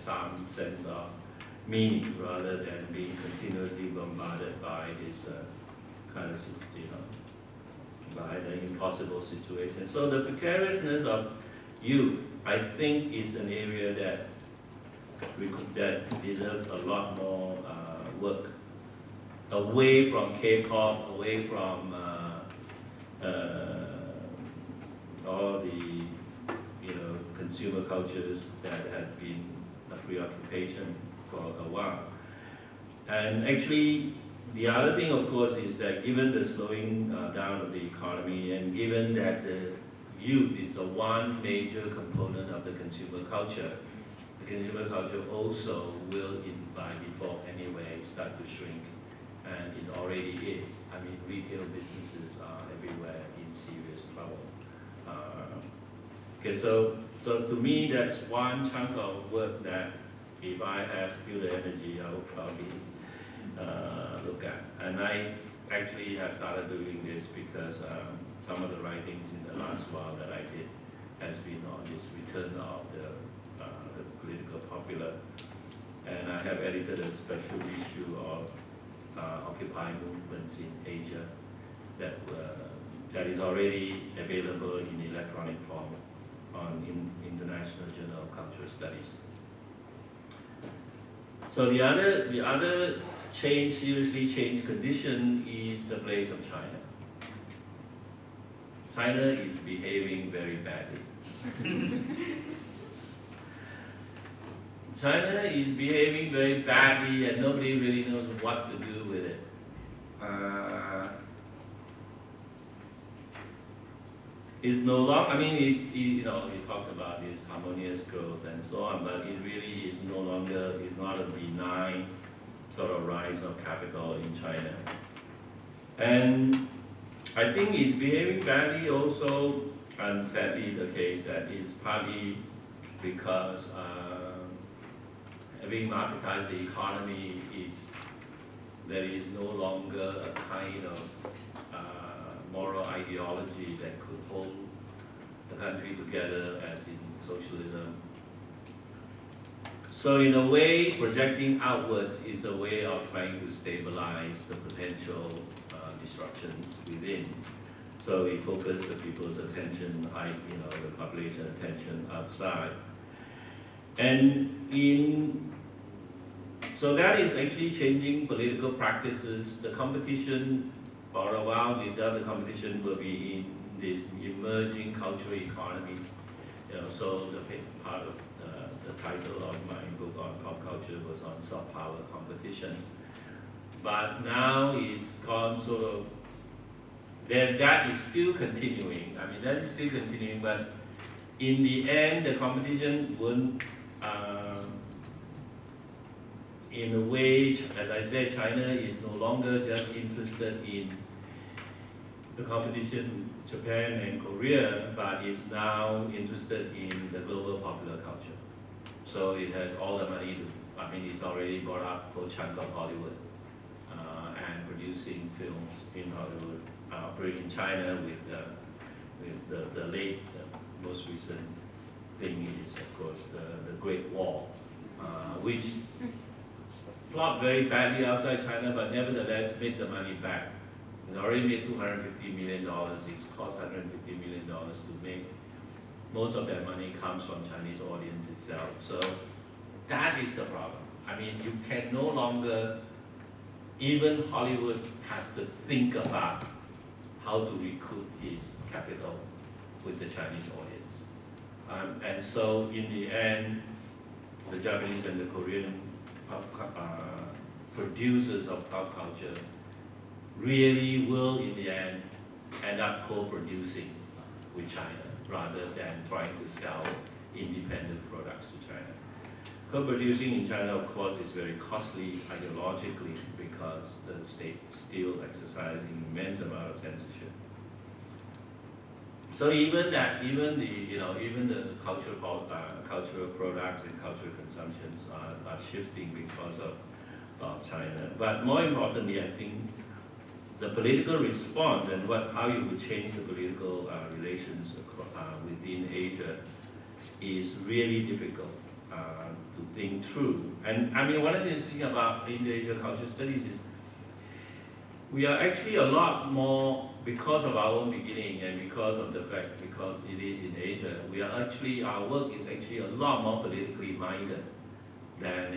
some sense of meaning rather than being continuously bombarded by this kind of, by the impossible situation. So the precariousness of youth, I think, is an area that deserves a lot more work, away from K-pop, away from all the consumer cultures that have been a preoccupation for a while. And actually, the other thing, of course, is that given the slowing down of the economy, and given that the youth is a one major component of the consumer culture, the consumer culture also will, by default anyway, start to shrink. And it already is. I mean, retail businesses are everywhere in serious trouble. Okay, so to me, that's one chunk of work that, if I have still the energy, I will probably look at. And I actually have started doing this because some of the writings in the last while that I did has been on this return of the political popular. And I have edited a special issue of Occupy movements in Asia that is already available in electronic form in International Journal of Cultural Studies. So the other seriously changed condition is the place of China. China is behaving very badly. China is behaving very badly, and nobody really knows what to do with it. It's no longer, I mean, it talks about this harmonious growth and so on, but it really is no longer, it's not a benign sort of rise of capital in China. And I think it's behaving badly also, and sadly the case that is partly because having marketized the economy there is no longer a kind of moral ideology that could hold the country together as in socialism. So in a way, projecting outwards is a way of trying to stabilize the potential disruptions within. So we focus the people's attention, the population attention outside. And so that is actually changing political practices. The competition, for a while, the competition will be in this emerging cultural economy. So the part of the title of my book on pop culture was on soft power competition. But now it's gone sort of, that is still continuing. I mean, that is still continuing, but in the end, the competition won't, in a way, as I said, China is no longer just interested in the competition, Japan and Korea, but is now interested in the global popular culture. So it has all the money to, I mean, it's already bought up a chunk of Hollywood and producing films in Hollywood, operating in China with the most recent thing is, of course, the Great Wall, which flopped very badly outside China, but nevertheless made the money back. It already made $250 million. It's cost $150 million to make. Most of that money comes from Chinese audience itself. So that is the problem. I mean, you can no longer, even Hollywood has to think about how to recoup its capital with the Chinese audience. And so in the end, the Japanese and the Korean producers of pop culture really will, in the end up co-producing with China rather than trying to sell independent products to China. Co-producing in China, of course, is very costly ideologically because the state is still exercising immense amount of censorship. So even the cultural products and cultural consumptions are shifting because of China. But more importantly, I think the political response and how you would change the political relations within Asia is really difficult. to think through. And I mean, one of the interesting about Indo-Asia culture studies is we are actually a lot more, because of our own beginning and because of the fact, because it is in Asia, we are actually, our work is actually a lot more politically minded than